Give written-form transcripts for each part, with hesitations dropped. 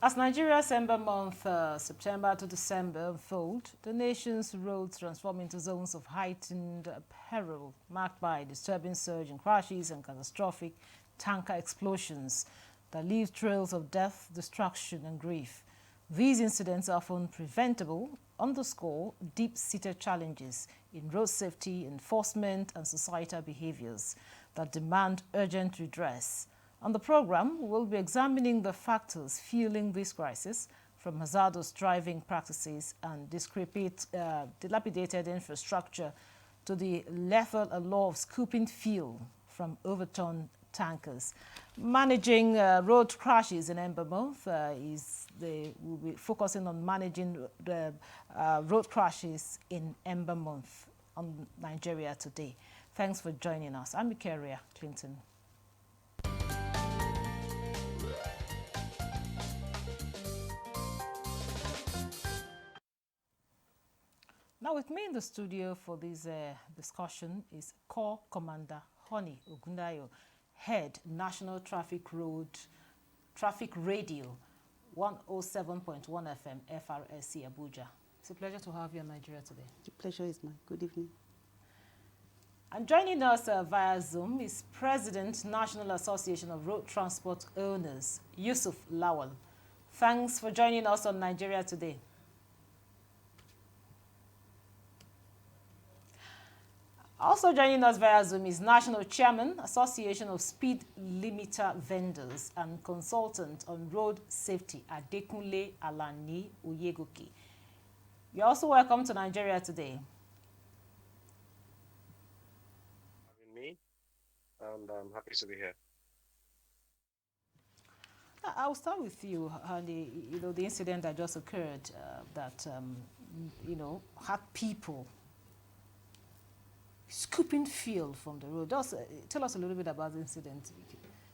As Nigeria's Ember month, September to December, unfold, the nation's roads transform into zones of heightened peril, marked by disturbing surge in crashes and catastrophic tanker explosions that leave trails of death, destruction, and grief. These incidents, often preventable, underscore deep-seated challenges in road safety, enforcement, and societal behaviors that demand urgent redress. On the program, we'll be examining the factors fueling this crisis, from hazardous driving practices and dilapidated infrastructure to the lethal allure of scooping fuel from overturned tankers. Managing road crashes in Ember month we'll be focusing on managing the road crashes in Ember month on Nigeria Today. Thanks for joining us. I'm Ikeria Clinton. Now with me in the studio for this discussion is Corps Commander Honey Ogundayo, Head National Traffic Radio 107.1 FM FRSC Abuja. It's a pleasure to have you in Nigeria Today. The pleasure is mine. Good evening. And joining us via Zoom is President, National Association of Road Transport Owners, Yusuf Lawal. Thanks for joining us on Nigeria Today. Also joining us via Zoom is National Chairman, Association of Speed Limiter Vendors and Consultant on Road Safety, Adekunle Alani Oyegoke. You're also welcome to Nigeria Today. Having me, and I'm happy to be here. I'll start with you, Handy. You know, the incident that just occurred that, had people scooping fuel from the road. Just tell us a little bit about the incident.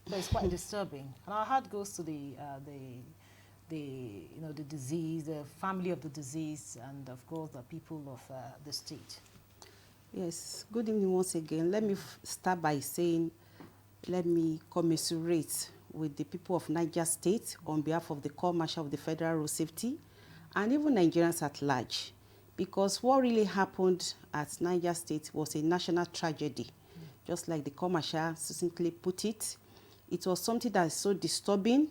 It's quite disturbing. And our heart goes to the disease, the family of the deceased, and of course the people of the state. Yes, good evening once again. Let me start by saying, let me commiserate with the people of Niger State on behalf of the Corps Marshal of the Federal Road Safety and even Nigerians at large. Because what really happened at Niger State was a national tragedy. Just like the Corps Marshal succinctly put it, it was something that is so disturbing,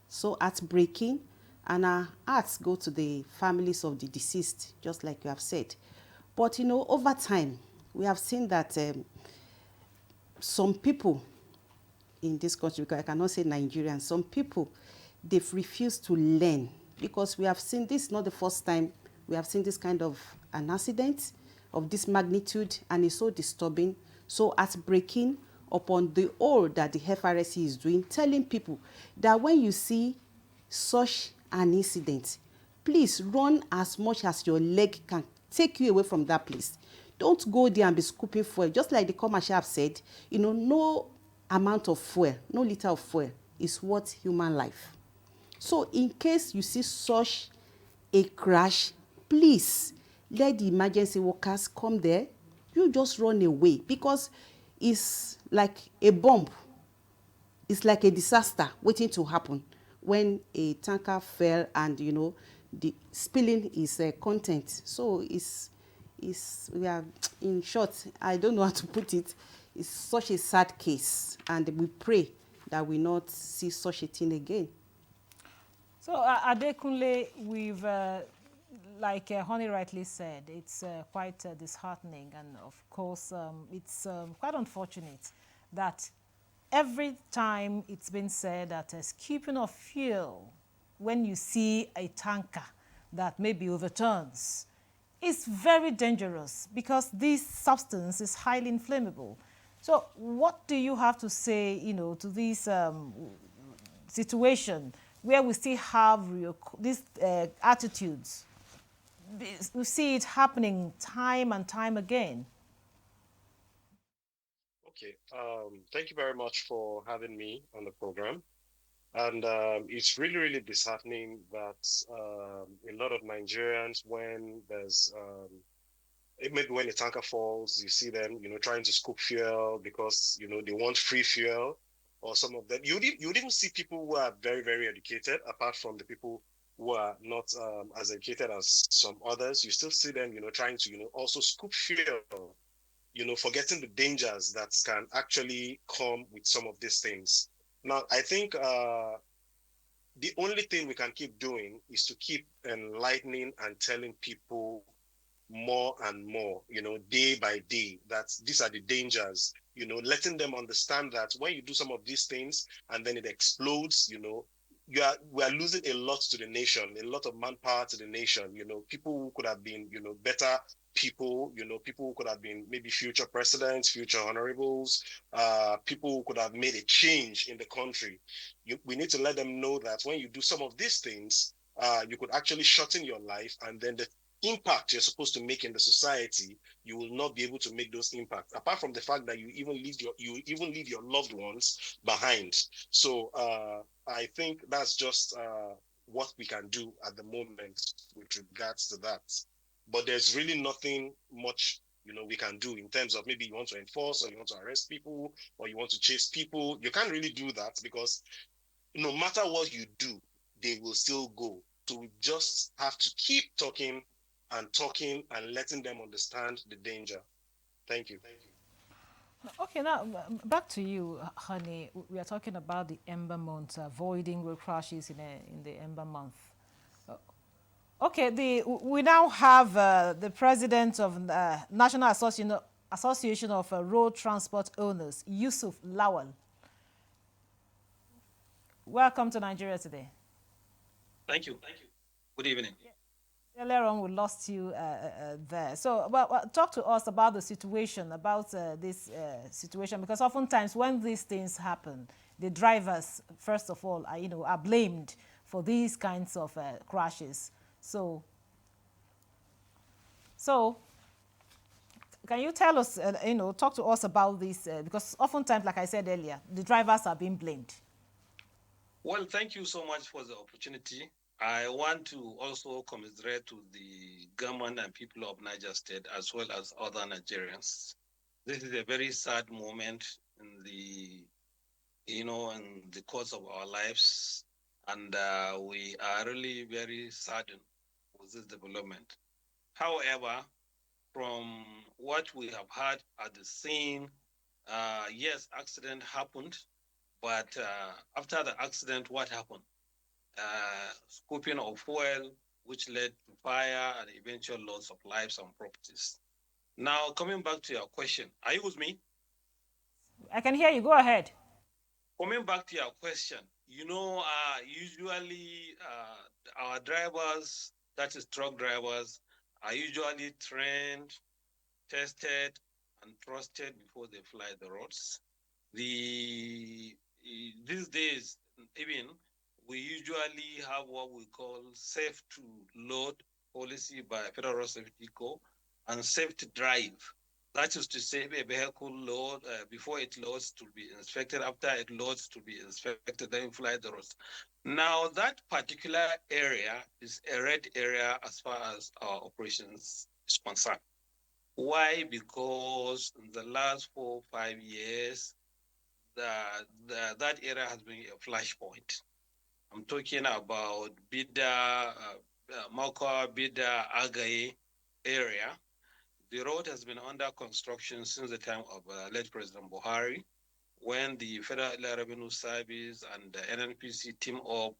so heartbreaking, and our hearts go to the families of the deceased, just like you have said. But, over time, we have seen that some people in this country, because I cannot say Nigerians, some people, they've refused to learn. Because we have seen this, not the first time, we have seen this kind of an accident of this magnitude, and it's so disturbing, so heartbreaking upon the whole that the FRSC is doing, telling people that when you see such an incident, please run as much as your leg can take you away from that place. Don't go there and be scooping fuel. Just like the commercial have said, no amount of fuel, no liter of fuel is worth human life. So in case you see such a crash, please let the emergency workers come there. You just run away, because it's like a bomb. It's like a disaster waiting to happen when a tanker fell and the spilling its content. So we are, in short, I don't know how to put it. It's such a sad case, and we pray that we not see such a thing again. So Adekunle, we've like Honey rightly said, it's quite disheartening, and of course it's quite unfortunate that every time it's been said that scooping of fuel, when you see a tanker that maybe overturns, is very dangerous, because this substance is highly inflammable. So what do you have to say, to this situation where we still have these attitudes? We see it happening time and time again. Okay, thank you very much for having me on the program. And it's really, really disheartening that a lot of Nigerians, when there's maybe when a tanker falls, you see them, trying to scoop fuel because, they want free fuel, or some of them. You'd even see people who are very, very educated, apart from the people who are not as educated as some others. You still see them, trying to, also scoop fuel, forgetting the dangers that can actually come with some of these things. Now, I think the only thing we can keep doing is to keep enlightening and telling people more and more, day by day, that these are the dangers, letting them understand that when you do some of these things and then it explodes, we are losing a lot to the nation, a lot of manpower to the nation, people who could have been, better people, people who could have been maybe future presidents, future honorables, people who could have made a change in the country. We need to let them know that when you do some of these things, you could actually shorten your life, and then the impact you're supposed to make in the society, you will not be able to make those impacts. Apart from the fact that you even leave your loved ones behind. So I think that's just what we can do at the moment with regards to that. But there's really nothing much we can do in terms of maybe you want to enforce or you want to arrest people or you want to chase people. You can't really do that because no matter what you do, they will still go. So we just have to keep talking and letting them understand the danger. Thank you. Okay, now back to you, honey. We are talking about the Ember month, avoiding road crashes in the Ember month. Okay, we now have the president of National Association of Road Transport Owners, Yusuf Lawal. Welcome to Nigeria today. Thank you. Good evening. Earlier on, we lost you there. So, talk to us about the situation, about this situation, because oftentimes when these things happen, the drivers, first of all, are blamed for these kinds of crashes. So, can you tell us, talk to us about this? Because oftentimes, like I said earlier, the drivers are being blamed. Well, thank you so much for the opportunity. I want to also commiserate to the government and people of Niger State as well as other Nigerians. This is a very sad moment in in the course of our lives, and we are really very saddened with this development. However, from what we have heard at the scene, yes, accident happened, but after the accident, what happened? Scooping of fuel, which led to fire and eventual loss of lives and properties. Now, coming back to your question, are you with me? I can hear you. Go ahead. Coming back to your question, usually our drivers, that is truck drivers, are usually trained, tested, and trusted before they fly the roads. These days, even we usually have what we call safe to load policy by Federal Road Safety Corps and safe to drive. That is to say, a vehicle load before it loads to be inspected, after it loads to be inspected, then fly the roads. Now, that particular area is a red area as far as our operations is concerned. Why? Because in the last 4 or 5 years, that area has been a flashpoint. I'm talking about Bida, Mauka, Bida, Agaye area. The road has been under construction since the time of late President Buhari, when the Federal Revenue Service and the NNPC team up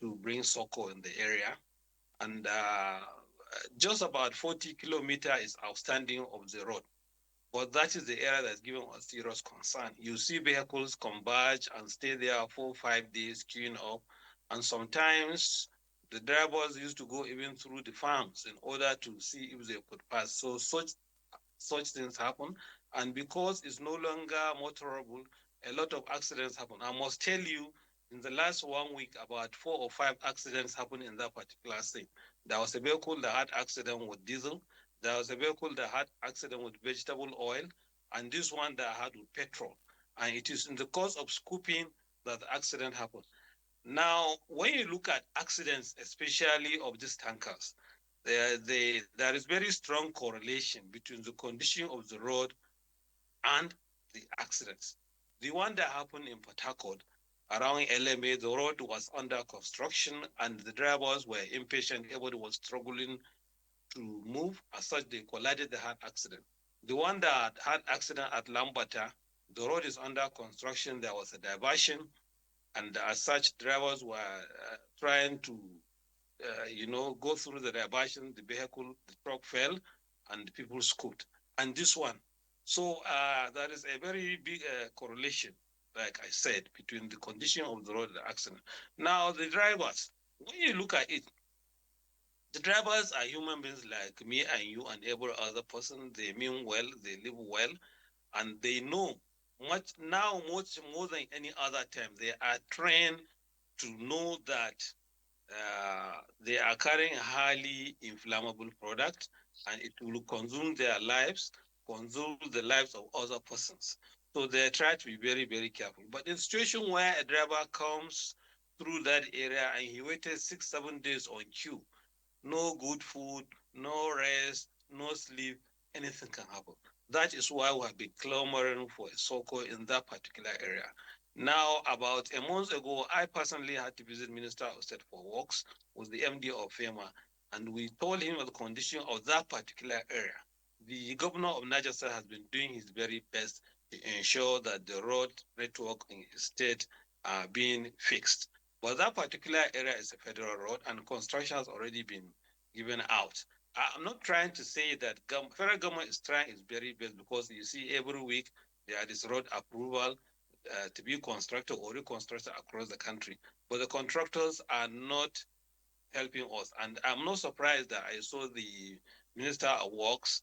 to bring SOCO in the area. And just about 40 kilometers is outstanding of the road. But that is the area that's giving us serious concern. You see vehicles converge and stay there 4 or 5 days queuing up. And sometimes the drivers used to go even through the farms in order to see if they could pass. So such things happen. And because it's no longer motorable, a lot of accidents happen. I must tell you, in the last 1 week, about 4 or 5 accidents happened in that particular thing. There was a vehicle that had accident with diesel. There was a vehicle that had accident with vegetable oil, and this one that had with petrol. And it is in the course of scooping that the accident happened. Now, when you look at accidents, especially of these tankers, there is very strong correlation between the condition of the road and the accidents. The one that happened in Port Harcourt around LMA, the road was under construction and the drivers were impatient. Everybody was struggling to move. As such, they collided, they had accident. The one that had accident at Lambata, the road is under construction. There was a diversion, and as such, drivers were trying to, go through the diversion. The vehicle, the truck fell, and people scooped. And this one, so there is a very big correlation, like I said, between the condition of the road and the accident. Now, the drivers, when you look at it, the drivers are human beings like me and you and every other person. They mean well, they live well, and they know much more than any other time. They are trained to know that they are carrying a highly inflammable product and it will consume their lives, consume the lives of other persons. So they try to be very, very careful. But in a situation where a driver comes through that area and he waited 6, 7 days on queue, no good food, no rest, no sleep, anything can happen. That is why we have been clamoring for a SOCO in that particular area. Now, about a month ago, I personally had to visit Minister of State for Works with the MD of FEMA, and we told him the condition of that particular area. The governor of Niger State has been doing his very best to ensure that the road network in his state are being fixed. But that particular area is a federal road and construction has already been given out. I'm not trying to say that federal government is trying its very best because you see every week there is road approval to be constructed or reconstructed across the country. But the contractors are not helping us. And I'm not surprised that I saw the Minister of Works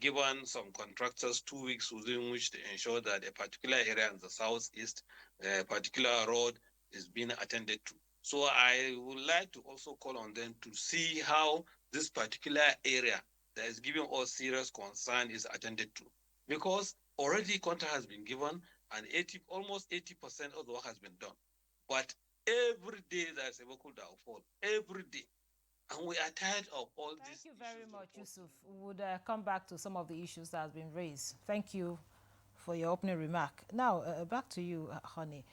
given some contractors 2 weeks within which to ensure that a particular area in the southeast, a particular road is being attended to. So I would like to also call on them to see how this particular area that is giving us serious concern is attended to. Because already contract has been given and almost 80% of the work has been done. But every day there's a vehicle that will fall. Every day. And we are tired of all these issues. Thank you very much, Yusuf. We would come back to some of the issues that have been raised. Thank you for your opening remark. Now, back to you, Honey.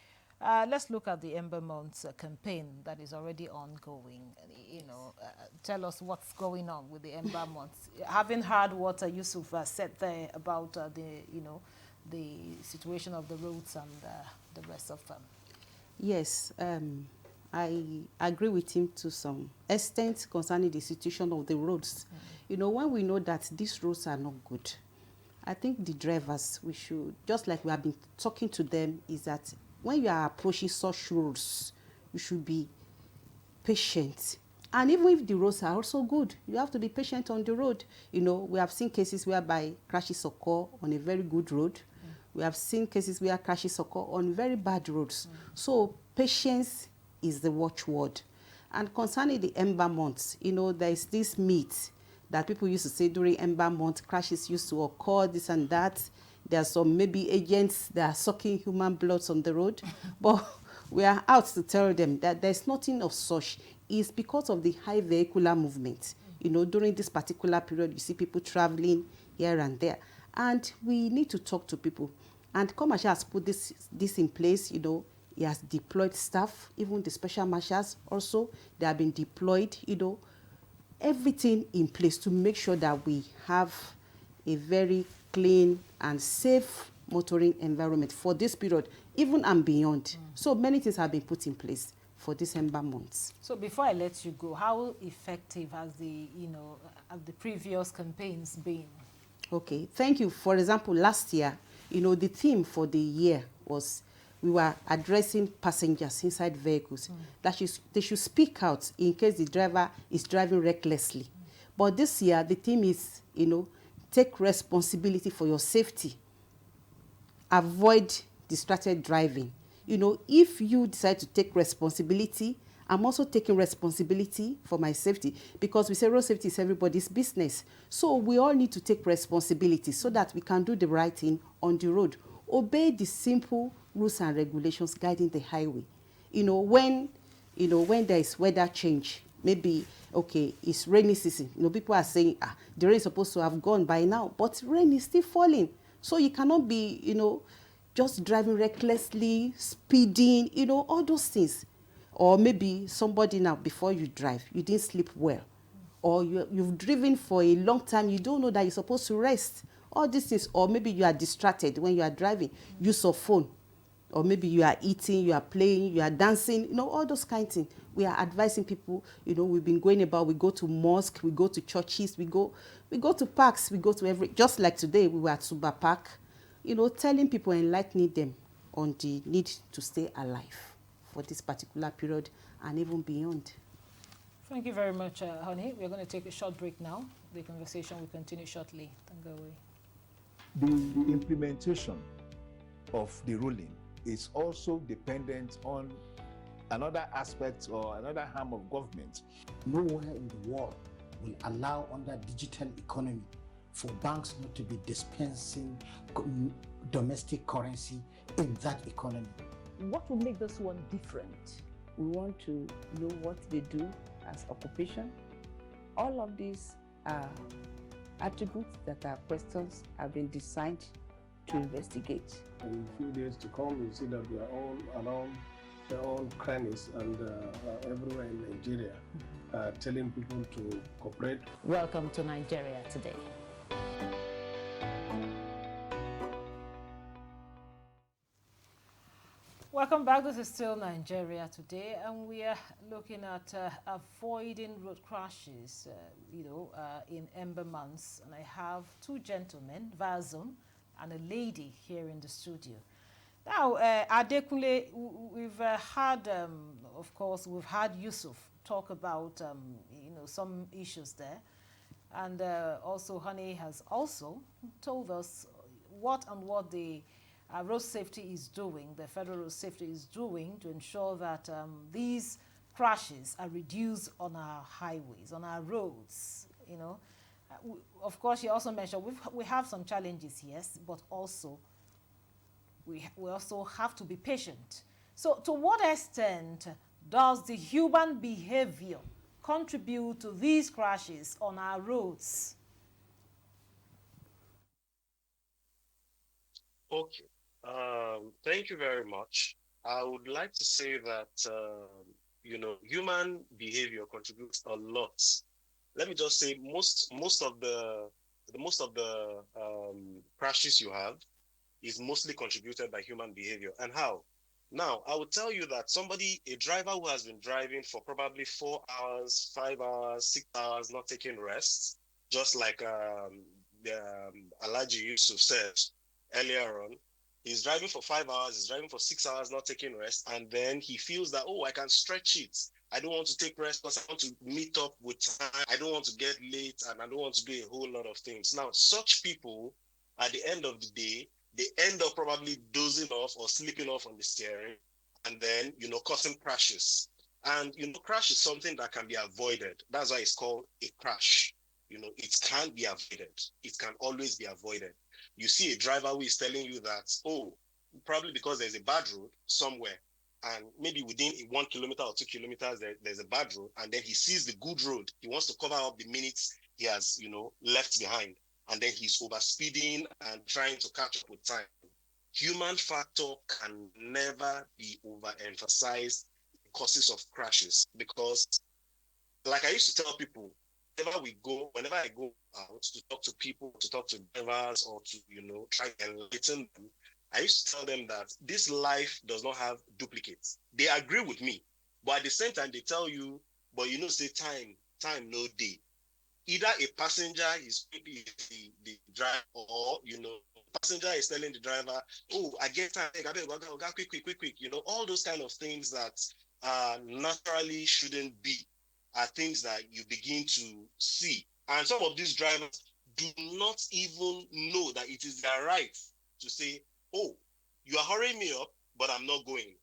Let's look at the Ember Months campaign that is already ongoing. Tell us what's going on with the Ember Months. Having heard what Yusuf said there about the situation of the roads and the rest of them. Yes, I agree with him to some extent concerning the situation of the roads. When we know that these roads are not good, I think the drivers, we should, just like we have been talking to them, is that when you are approaching such roads, you should be patient. And even if the roads are also good, you have to be patient on the road. We have seen cases whereby crashes occur on a very good road. We have seen cases where crashes occur on very bad roads. So patience is the watchword. And concerning the Ember Months, there is this myth that people used to say during Ember Month, crashes used to occur, this and that. There are some maybe agents that are sucking human blood on the road. But we are out to tell them that there's nothing of such. It's because of the high vehicular movement. During this particular period, you see people traveling here and there. And we need to talk to people. And Commercial has put this in place. He has deployed staff, even the special marshals also. They have been deployed, everything in place to make sure that we have a very clean and safe motoring environment for this period, even and beyond. So many things have been put in place for December months. So before I let you go, how effective has the previous campaigns been? Okay, thank you. For example, last year, the theme for the year was we were addressing passengers inside vehicles that they should speak out in case the driver is driving recklessly. But this year, the theme is, take responsibility for your safety. Avoid distracted driving. If you decide to take responsibility, I'm also taking responsibility for my safety, because we say road safety is everybody's business. So we all need to take responsibility so that we can do the right thing on the road. Obey the simple rules and regulations guiding the highway. When there is weather change, maybe, okay, it's rainy season. People are saying, the rain is supposed to have gone by now, but rain is still falling. So you cannot be, just driving recklessly, speeding, you know, all those things. Or maybe somebody now, before you drive, you didn't sleep well. Or you've driven for a long time, you don't know that you're supposed to rest. All these things. Or maybe you are distracted when you are driving. Use of phone. Or maybe you are eating, you are playing, you are dancing, you know, all those kind of things. We are advising people, you know, we've been going about, we go to mosque, we go to churches, we go to parks, we go to just like today, we were at Suba Park, you know, telling people, enlightening them on the need to stay alive for this particular period and even beyond. Thank you very much, Honey. We're going to take a short break now. The conversation will continue shortly. Don't go away. The implementation of the ruling is also dependent on another aspect or another arm of government. Nowhere in the world will allow under digital economy for banks not to be dispensing domestic currency in that economy. What will make this one different? We want to know what they do as occupation. All of these are attributes that are questions have been designed to investigate. In a few days to come, you see that we are all around their own crannies and everywhere in Nigeria, telling people to cooperate. Welcome to Nigeria Today. Welcome back. This is still Nigeria Today, and we are looking at avoiding road crashes, in Ember months. And I have two gentlemen, via Zoom, and a lady here in the studio. Now, Adekunle, we've had, of course, we've had Yusuf talk about, some issues there. And also, Honey has also told us what the road safety is doing, the federal road safety is doing to ensure that these crashes are reduced on our highways, on our roads, of course, you also mentioned we have some challenges, yes, but also we also have to be patient. So to what extent does the human behavior contribute to these crashes on our roads? Okay. Thank you very much. I would like to say that, human behavior contributes a lot. Let me just say most of the crashes you have is mostly contributed by human behavior. And how? Now, I would tell you that a driver who has been driving for probably 4 hours, 5 hours, 6 hours, not taking rest, just like Alhaji Yusuf said earlier on, he's driving for 5 hours, he's driving for 6 hours, not taking rest, and then he feels that, I can stretch it. I don't want to take rest because I want to meet up with time. I don't want to get late, and I don't want to do a whole lot of things. Now, such people, at the end of the day, they end up probably dozing off or sleeping off on the steering, and then, causing crashes. And, crash is something that can be avoided. That's why it's called a crash. It can be avoided. It can always be avoided. You see a driver who is telling you that, probably because there's a bad road somewhere, and maybe within 1 kilometer or 2 kilometers, there's a bad road, and then he sees the good road. He wants to cover up the minutes he has, left behind. And then he's overspeeding and trying to catch up with time. Human factor can never be overemphasized in causes of crashes, because, like I used to tell people, whenever I go out to talk to people, to talk to drivers, or to, try to enlighten them, I used to tell them that this life does not have duplicates. They agree with me, but at the same time, they tell you, but say time no day. Either a passenger is maybe the driver, or passenger is telling the driver, I get time, quick, all those kind of things that naturally shouldn't be are things that you begin to see. And some of these drivers do not even know that it is their right to say, you are hurrying me up, but I'm not going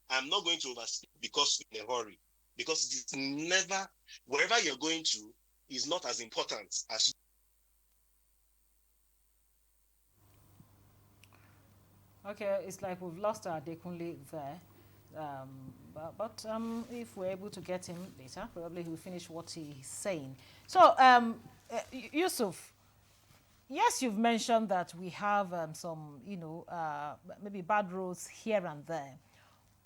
to overspeed because you're in a hurry. Because it's never, wherever you're going to, is not as important as. Okay, it's like we've lost our Adekunle there. But if we're able to get him later, probably he'll finish what he's saying. So, Yusuf, yes, you've mentioned that we have some, maybe bad roads here and there.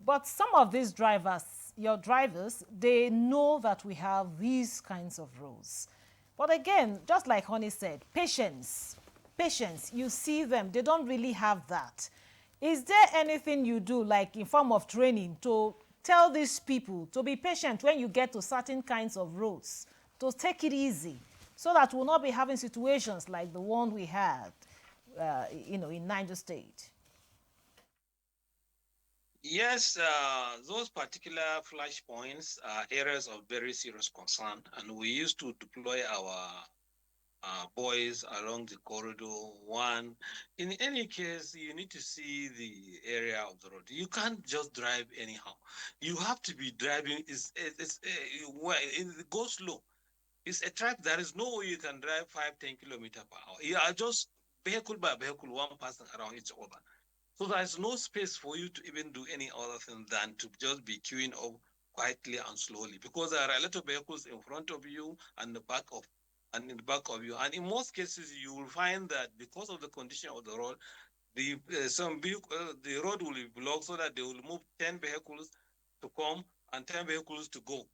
But some of these drivers, your drivers, they know that we have these kinds of roads. But again, just like Honey said, patience. Patience. You see them, they don't really have that. Is there anything you do, like in form of training, to tell these people to be patient when you get to certain kinds of roads, to take it easy, so that we'll not be having situations like the one we had, in Niger State? Yes, those particular flashpoints are areas of very serious concern, and we used to deploy our boys along the corridor. One, in any case, you need to see the area of the road. You can't just drive anyhow. You have to be driving. It goes slow. It's a track. There is no way you can drive 5-10 kilometers per hour. You are just vehicle by vehicle, one person around each other. So there's no space for you to even do any other thing than to just be queuing up quietly and slowly, because there are a lot of vehicles in front of you and in the back of you. And in most cases, you will find that because of the condition of the road, the road will be blocked, so that they will move 10 vehicles to come and 10 vehicles to go.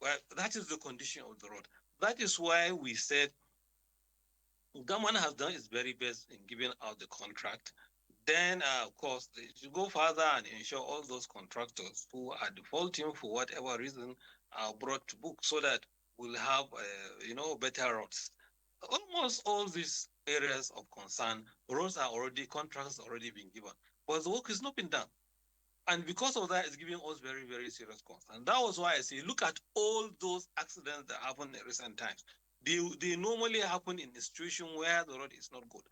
Well, that is the condition of the road. That is why we said government has done its very best in giving out the contract. Then, of course, they should go further and ensure all those contractors who are defaulting for whatever reason are brought to book, so that we'll have, better roads. Almost all these areas of concern, contracts already been given, but the work has not been done. And because of that, it's giving us very, very serious concern. That was why I say, look at all those accidents that happened in recent times. They normally happen in a situation where the road is not good.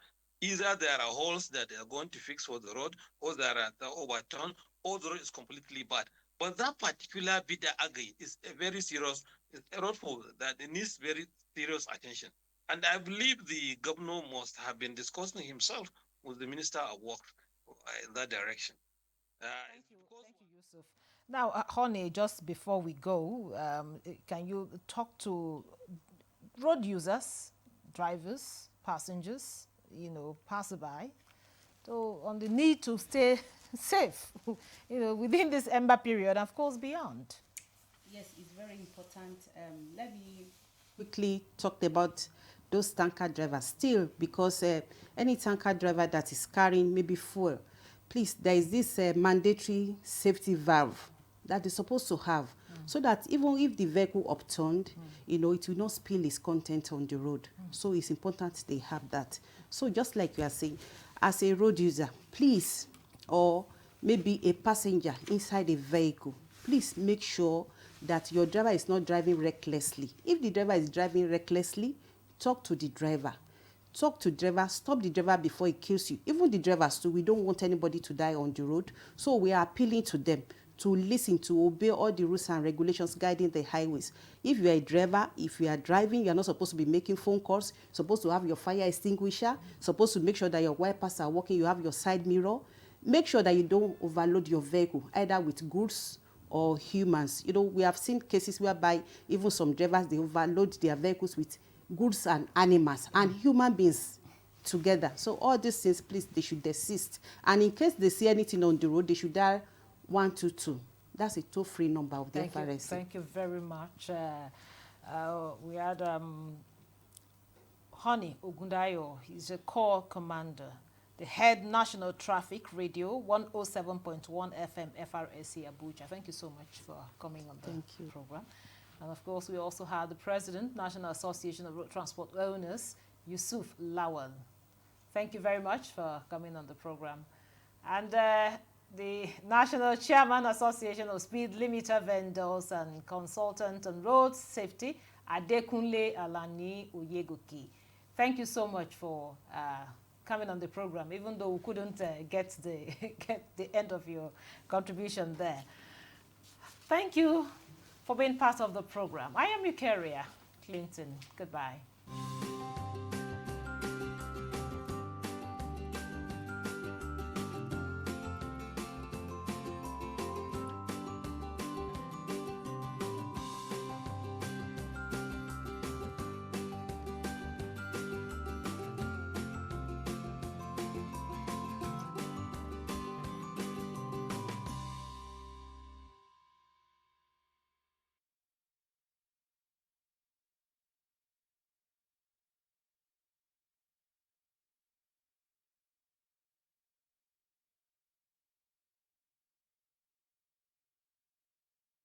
Either there are holes that they are going to fix for the road, or there are the overturn, or the road is completely bad. But that particular Bida Agri is a very serious, it's a road for that it needs very serious attention. And I believe the governor must have been discussing himself with the Minister of Works in that direction. Thank you, Yusuf. Now, Honey, just before we go, can you talk to road users, drivers, passengers, passerby, so on the need to stay safe, within this Ember period, and of course beyond? Yes, it's very important. Let me quickly talk about those tanker drivers still, because any tanker driver that is carrying maybe fuel, please, there is this mandatory safety valve that they're supposed to have, so that even if the vehicle upturned, it will not spill its content on the road. So it's important they have that. So just like you are saying, as a road user, please, or maybe a passenger inside a vehicle, please make sure that your driver is not driving recklessly. If the driver is driving recklessly, talk to the driver. Talk to the driver, stop the driver before he kills you. Even the drivers too, we don't want anybody to die on the road. So we are appealing to them to listen, to obey all the rules and regulations guiding the highways. If you are a driver, if you are driving, you are not supposed to be making phone calls. You're supposed to have your fire extinguisher, supposed to make sure that your wipers are working, you have your side mirror. Make sure that you don't overload your vehicle, either with goods or humans. We have seen cases whereby even some drivers, they overload their vehicles with goods and animals and human beings together. So all these things, please, they should desist. And in case they see anything on the road, they should dial 122. That's a toll-free number of the FRSC. Thank you very much. We had Honey Ogundayo. He's a corps commander, the head National Traffic Radio, 107.1 FM FRSC Abuja. Thank you so much for coming on the program. And of course, we also had the President, National Association of Road Transport Owners, Yusuf Lawal. Thank you very much for coming on the program. And the National Chairman, Association of Speed Limiter Vendors and Consultant on Road Safety, Adekunle Alani Oyegoki. Thank you so much for coming on the program, even though we couldn't get the end of your contribution there. Thank you for being part of the program. I am Eukaria Clinton. Goodbye.